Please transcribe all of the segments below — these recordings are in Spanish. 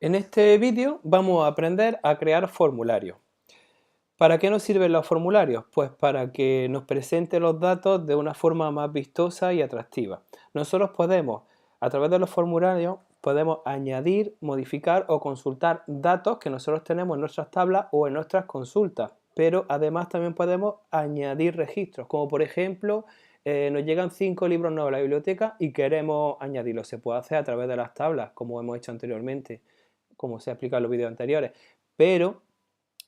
En este vídeo vamos a aprender a crear formularios. ¿Para qué nos sirven los formularios? Pues para que nos presente los datos de una forma más vistosa y atractiva. Nosotros podemos, a través de los formularios, podemos añadir, modificar o consultar datos que nosotros tenemos en nuestras tablas o en nuestras consultas. Pero además también podemos añadir registros, como por ejemplo, nos llegan 5 libros nuevos a la biblioteca y queremos añadirlos. Se puede hacer a través de las tablas, como hemos hecho anteriormente, como se explica en los vídeos anteriores, pero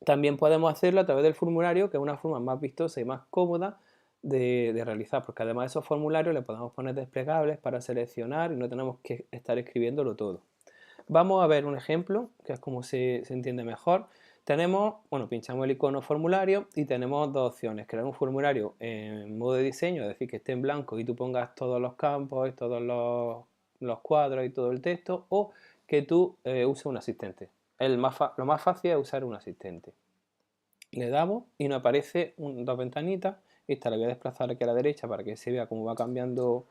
también podemos hacerlo a través del formulario, que es una forma más vistosa y más cómoda de realizar, porque además de esos formularios le podemos poner desplegables para seleccionar y no tenemos que estar escribiéndolo todo. Vamos a ver un ejemplo, que es como se entiende mejor. Tenemos, pinchamos el icono formulario y tenemos dos opciones: crear un formulario en modo de diseño, es decir, que esté en blanco y tú pongas todos los campos y todos los cuadros y todo el texto, o que tú uses un asistente. Lo más fácil es usar un asistente. Le damos y nos aparece dos ventanitas. Esta la voy a desplazar aquí a la derecha para que se vea cómo va cambiando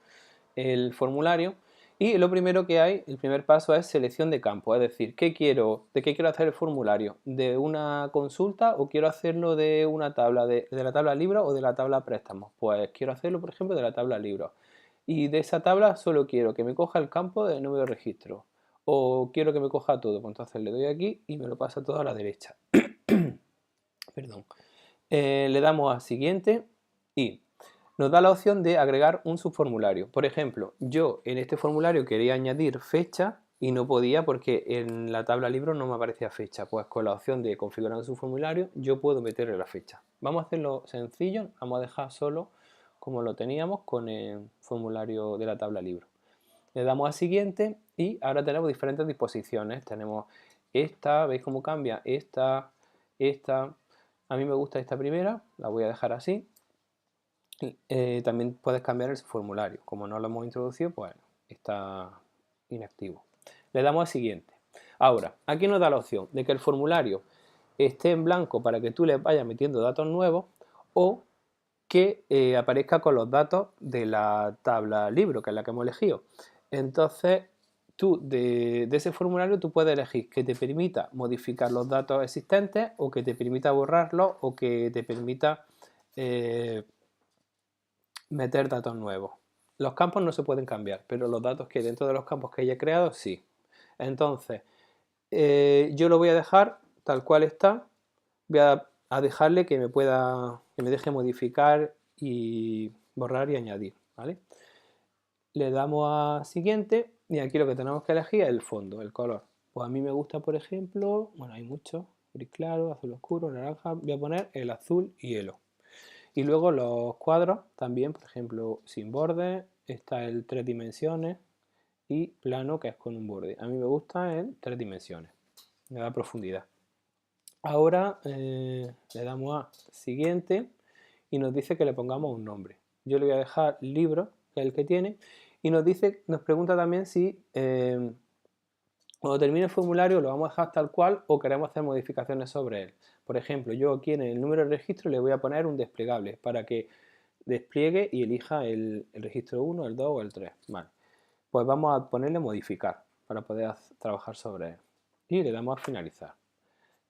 el formulario. Y lo primero que hay, el primer paso es selección de campo, es decir, ¿de qué quiero hacer el formulario? ¿De una consulta o quiero hacerlo de una tabla, de la tabla libros o de la tabla préstamos? Pues quiero hacerlo, por ejemplo, de la tabla libros. Y de esa tabla solo quiero que me coja el campo de número de registro. O quiero que me coja todo, pues entonces le doy aquí y me lo pasa todo a la derecha. Perdón. Le damos a siguiente y nos da la opción de agregar un subformulario. Por ejemplo, yo en este formulario quería añadir fecha y no podía porque en la tabla libros no me aparecía fecha. Pues con la opción de configurar un subformulario yo puedo meterle la fecha. Vamos a hacerlo sencillo, vamos a dejar solo como lo teníamos con el formulario de la tabla libros. Le damos a siguiente y ahora tenemos diferentes disposiciones. Tenemos esta, ¿veis cómo cambia? Esta. A mí me gusta esta primera, la voy a dejar así. También puedes cambiar el formulario. Como no lo hemos introducido, pues está inactivo. Le damos a siguiente. Ahora, aquí nos da la opción de que el formulario esté en blanco para que tú le vayas metiendo datos nuevos, o que aparezca con los datos de la tabla libro, que es la que hemos elegido. Entonces, tú de ese formulario tú puedes elegir que te permita modificar los datos existentes, o que te permita borrarlos, o que te permita meter datos nuevos. Los campos no se pueden cambiar, pero los datos que hay dentro de los campos que haya creado, sí. Entonces, yo lo voy a dejar tal cual está. Voy a dejarle que me deje modificar y borrar y añadir, ¿vale? Le damos a siguiente y aquí lo que tenemos que elegir es el fondo, el color. Pues a mí me gusta, por ejemplo, bueno, hay muchos: gris claro, azul oscuro, naranja. Voy a poner el azul hielo. Y luego los cuadros también, por ejemplo, sin bordes, está el 3 dimensiones y plano, que es con un borde. A mí me gusta el 3 dimensiones, me da profundidad. Ahora le damos a siguiente y nos dice que le pongamos un nombre. Yo le voy a dejar libro, que es el que tiene, y nos pregunta también si cuando termine el formulario lo vamos a dejar tal cual o queremos hacer modificaciones sobre él. Por ejemplo, yo aquí en el número de registro le voy a poner un desplegable para que despliegue y elija el registro 1, el 2 o el 3. Vale. Pues vamos a ponerle modificar para poder trabajar sobre él. Y le damos a finalizar.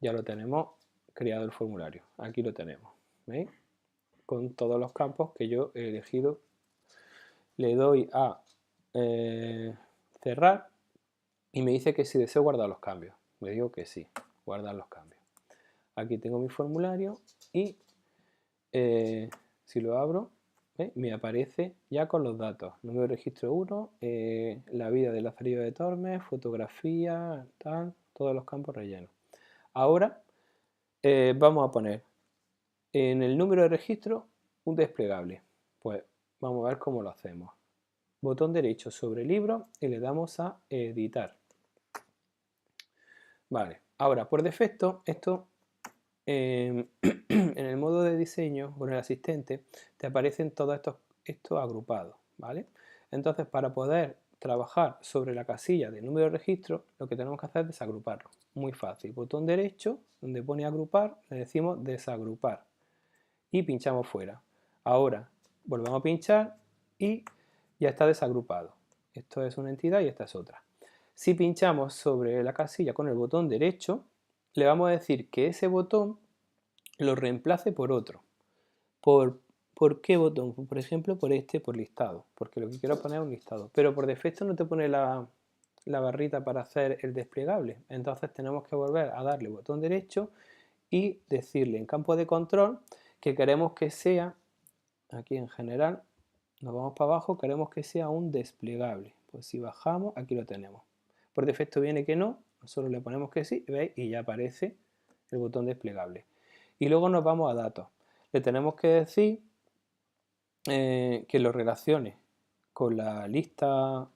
Ya lo tenemos creado el formulario. Aquí lo tenemos. ¿Veis? Con todos los campos que yo he elegido. Le doy a cerrar y me dice que si deseo guardar los cambios. Le digo que sí, guardar los cambios. Aquí tengo mi formulario y si lo abro, me aparece ya con los datos: número de registro 1, la vida de Lazarillo de Tormes, fotografía, tal, todos los campos rellenos. Ahora vamos a poner en el número de registro un desplegable. Pues vamos a ver cómo lo hacemos. Botón derecho sobre libro y le damos a editar. Vale, ahora por defecto esto en el modo de diseño, con el asistente, te aparecen todos estos agrupados, ¿vale? Entonces, para poder trabajar sobre la casilla de número de registro, lo que tenemos que hacer es desagruparlo. Muy fácil. Botón derecho, donde pone agrupar, le decimos desagrupar y pinchamos fuera. Ahora volvemos a pinchar y ya está desagrupado. Esto es una entidad y esta es otra. Si pinchamos sobre la casilla con el botón derecho, le vamos a decir que ese botón lo reemplace por otro. ¿Por qué botón? Por ejemplo, por listado, porque lo que quiero poner es un listado. Pero por defecto no te pone la barrita para hacer el desplegable. Entonces tenemos que volver a darle botón derecho y decirle en campo de control que queremos que sea, aquí en general, nos vamos para abajo, queremos que sea un desplegable. Pues si bajamos, aquí lo tenemos. Por defecto viene que no, nosotros le ponemos que sí, ¿veis? Y ya aparece el botón desplegable. Y luego nos vamos a datos. Le tenemos que decir que lo relacione con la lista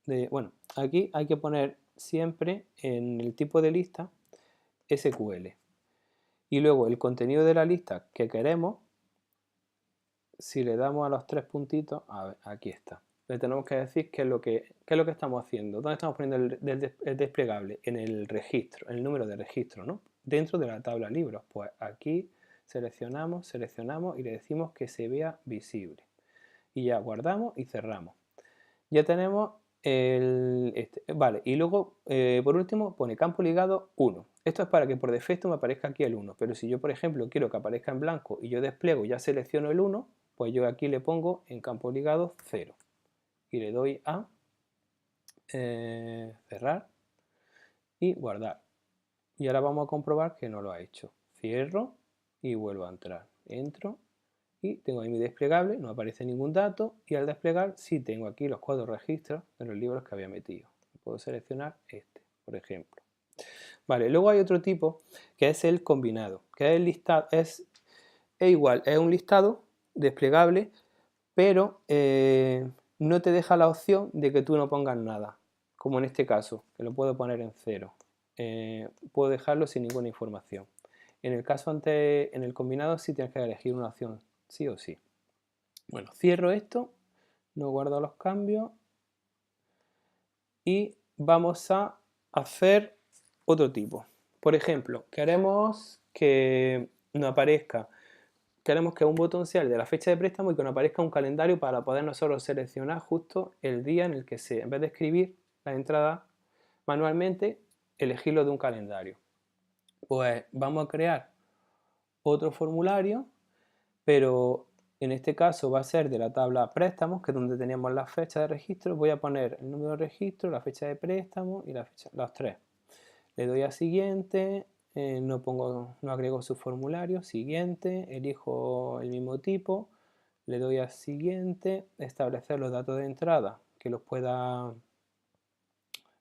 de... Bueno, aquí hay que poner siempre en el tipo de lista SQL. Y luego el contenido de la lista que queremos, si le damos a los tres puntitos, a ver, aquí está. Le tenemos que decir qué es lo que estamos haciendo. ¿Dónde estamos poniendo el desplegable? En el registro, en el número de registro, ¿no? Dentro de la tabla libros. Pues aquí seleccionamos y le decimos que se vea visible. Y ya guardamos y cerramos. Ya tenemos vale, y luego por último pone campo ligado 1. Esto es para que por defecto me aparezca aquí el 1, pero si yo por ejemplo quiero que aparezca en blanco y yo despliego y ya selecciono el 1, pues yo aquí le pongo en campo ligado 0 y le doy a cerrar y guardar. Y ahora vamos a comprobar que no lo ha hecho. Cierro y vuelvo a entrar. Entro y tengo ahí mi desplegable, no aparece ningún dato y al desplegar sí tengo aquí los 4 registros de los libros que había metido. Puedo seleccionar este, por ejemplo. Vale, luego hay otro tipo que es el combinado, que es el listado, es igual, es un listado desplegable, pero no te deja la opción de que tú no pongas nada, como en este caso, que lo puedo poner en 0. Puedo dejarlo sin ninguna información. En el caso en el combinado sí tienes que elegir una opción, sí o sí. Bueno, cierro esto, no guardo los cambios y vamos a hacer otro tipo. Por ejemplo, queremos que nos aparezca, queremos que un botón sea el de la fecha de préstamo y que nos aparezca un calendario para poder nosotros seleccionar justo el día en el que en vez de escribir la entrada manualmente, elegirlo de un calendario. Pues vamos a crear otro formulario, pero en este caso va a ser de la tabla préstamos, que es donde teníamos la fecha de registro. Voy a poner el número de registro, la fecha de préstamo y la fecha, los tres. Le doy a siguiente, no agrego su formulario, siguiente, elijo el mismo tipo, le doy a siguiente, establecer los datos de entrada, que los pueda,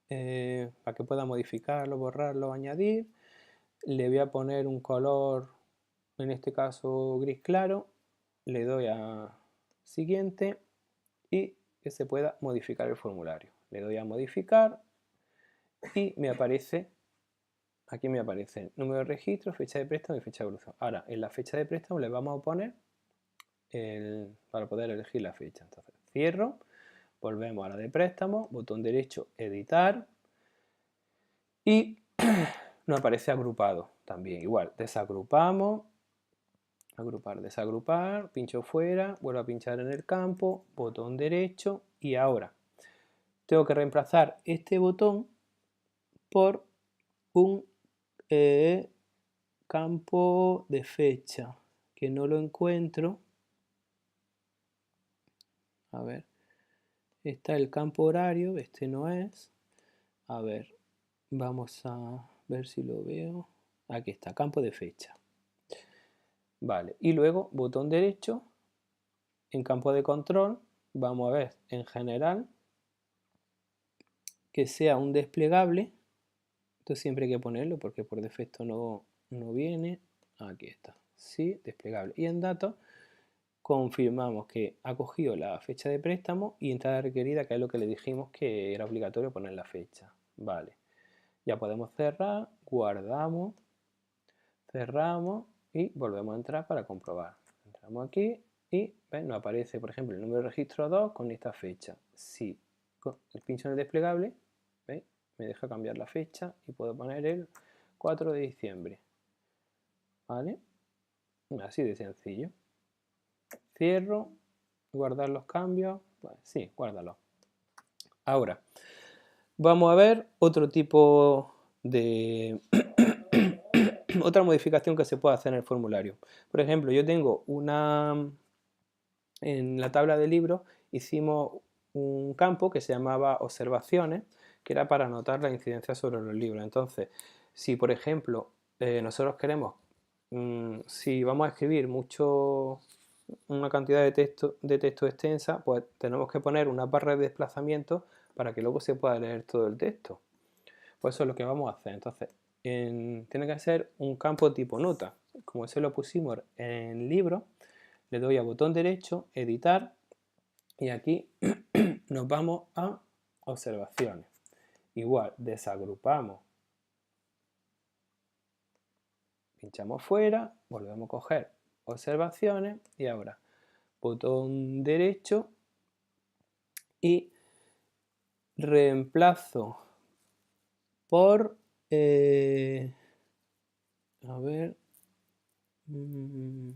para que pueda modificarlo, borrarlo, añadir. Le voy a poner un color, en este caso gris claro, le doy a siguiente y que se pueda modificar el formulario. Le doy a modificar y me aparece, aquí me aparece número de registro, fecha de préstamo y fecha de evolución. Ahora, en la fecha de préstamo le vamos a poner para poder elegir la fecha. Entonces, cierro, volvemos a la de préstamo, botón derecho, editar y nos aparece agrupado también. Igual, desagrupamos, agrupar, desagrupar, pincho fuera, vuelvo a pinchar en el campo, botón derecho y ahora tengo que reemplazar este botón por un campo de fecha que no lo encuentro. A ver, está el campo horario, este no es. A ver, vamos a ver si lo veo. Aquí está, campo de fecha. Vale, y luego botón derecho, en campo de control, vamos a ver en general que sea un desplegable. Esto siempre hay que ponerlo porque por defecto no viene. Aquí está, sí, desplegable. Y en datos confirmamos que ha cogido la fecha de préstamo y entrada requerida, que es lo que le dijimos que era obligatorio poner la fecha. Vale, ya podemos cerrar, guardamos, cerramos y volvemos a entrar para comprobar. Entramos aquí y ¿ves? Nos aparece, por ejemplo, el número de registro 2 con esta fecha. Si pincho en el desplegable, ¿ves? Me deja cambiar la fecha y puedo poner el 4 de diciembre. ¿Vale? Así de sencillo. Cierro, guardar los cambios. Bueno, sí, guárdalo. Ahora, Vamos a ver otro tipo de otra modificación que se puede hacer en el formulario. Por ejemplo, yo tengo en la tabla de libros hicimos un campo que se llamaba observaciones, que era para anotar la incidencia sobre los libros. Entonces, si por ejemplo nosotros queremos, si vamos a escribir una cantidad de texto extensa, pues tenemos que poner una barra de desplazamiento para que luego se pueda leer todo el texto. Pues eso es lo que vamos a hacer. Entonces, tiene que ser un campo tipo nota. Como ese lo pusimos en libro, le doy a botón derecho, editar, y aquí nos vamos a observaciones. Igual, desagrupamos, pinchamos fuera, volvemos a coger observaciones y ahora botón derecho y reemplazo por, a ver, no,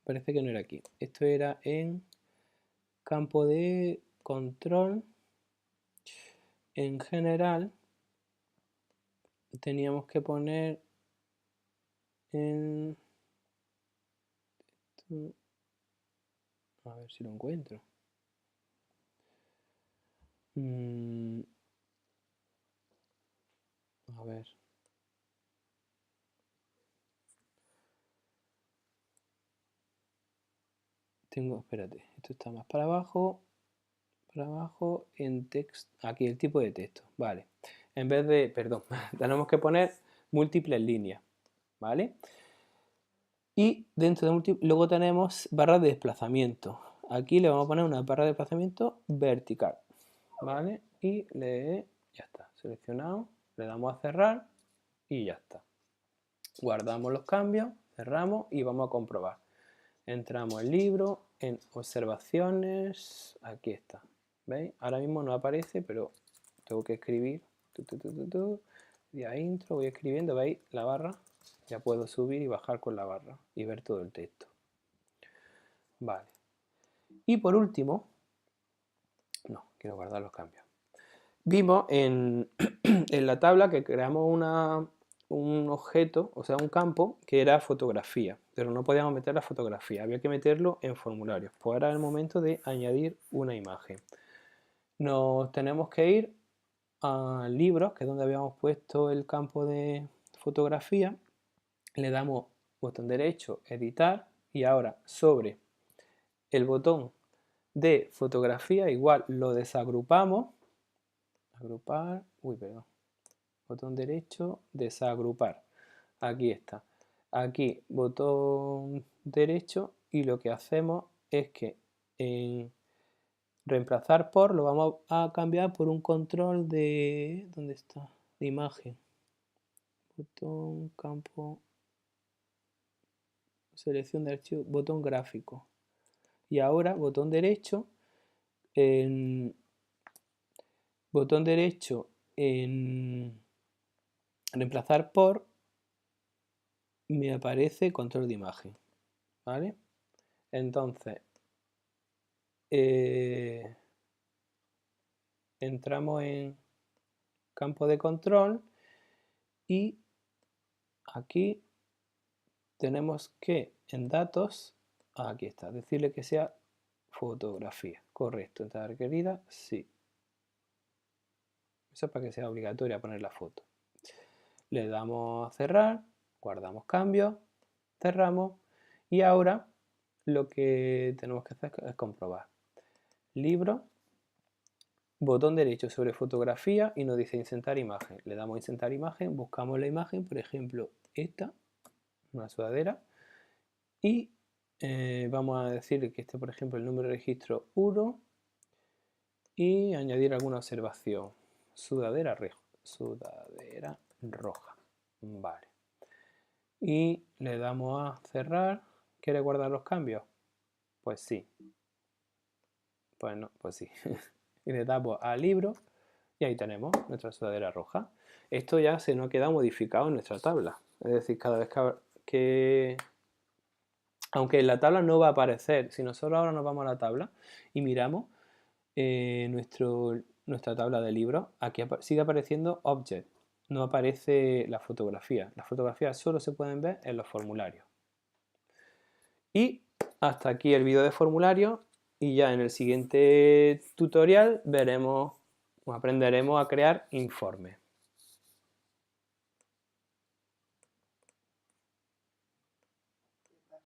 parece que no era aquí, esto era en campo de control. En general teníamos que poner en, a ver si lo encuentro. A ver. Espérate, esto está más para abajo, en texto, aquí el tipo de texto, vale. En vez de, perdón, tenemos que poner múltiples líneas, ¿vale? Y dentro de múltiples, luego tenemos barras de desplazamiento. Aquí le vamos a poner una barra de desplazamiento vertical, ¿vale? Y ya está, seleccionado, le damos a cerrar y ya está. Guardamos los cambios, cerramos y vamos a comprobar. Entramos en libro, en observaciones, aquí está. ¿Veis? Ahora mismo no aparece, pero tengo que escribir. Ya intro, voy escribiendo, ¿veis? La barra. Ya puedo subir y bajar con la barra y ver todo el texto. Vale. Y por último, no, quiero guardar los cambios. Vimos en la tabla que creamos un objeto, o sea, un campo que era fotografía, pero no podíamos meter la fotografía, había que meterlo en formularios. Pues ahora es el momento de añadir una imagen. Nos tenemos que ir a libros, que es donde habíamos puesto el campo de fotografía, le damos botón derecho, editar, y ahora sobre el botón de fotografía igual lo desagrupamos, agrupar, perdón, botón derecho, desagrupar, aquí está, aquí botón derecho, y lo que hacemos es que en reemplazar por lo vamos a cambiar por un control de, ¿dónde está? De imagen, botón, campo, selección de archivo, botón gráfico, y ahora botón derecho en reemplazar por, me aparece control de imagen, ¿vale? Entonces entramos en campo de control y aquí tenemos que en datos, aquí está, decirle que sea fotografía, correcto, entrada requerida, sí. Eso es para que sea obligatoria poner la foto. Le damos a cerrar, guardamos cambios, cerramos y ahora lo que tenemos que hacer es comprobar. Libro, botón derecho sobre fotografía y nos dice insertar imagen. Le damos a insertar imagen, buscamos la imagen, por ejemplo esta, una sudadera, y vamos a decir que este, por ejemplo, el número de registro 1 y añadir alguna observación. Sudadera roja. Vale. Y le damos a cerrar. ¿Quiere guardar los cambios? Pues sí. Pues no, pues sí. Y le damos a libro y ahí tenemos nuestra sudadera roja. Esto ya se nos ha quedado modificado en nuestra tabla. Es decir, cada vez que aunque en la tabla no va a aparecer, si nosotros ahora nos vamos a la tabla y miramos, nuestra tabla de libros, aquí sigue apareciendo Object, no aparece la fotografía. Las fotografías solo se pueden ver en los formularios. Y hasta aquí el vídeo de formulario, y ya en el siguiente tutorial veremos o aprenderemos a crear informes.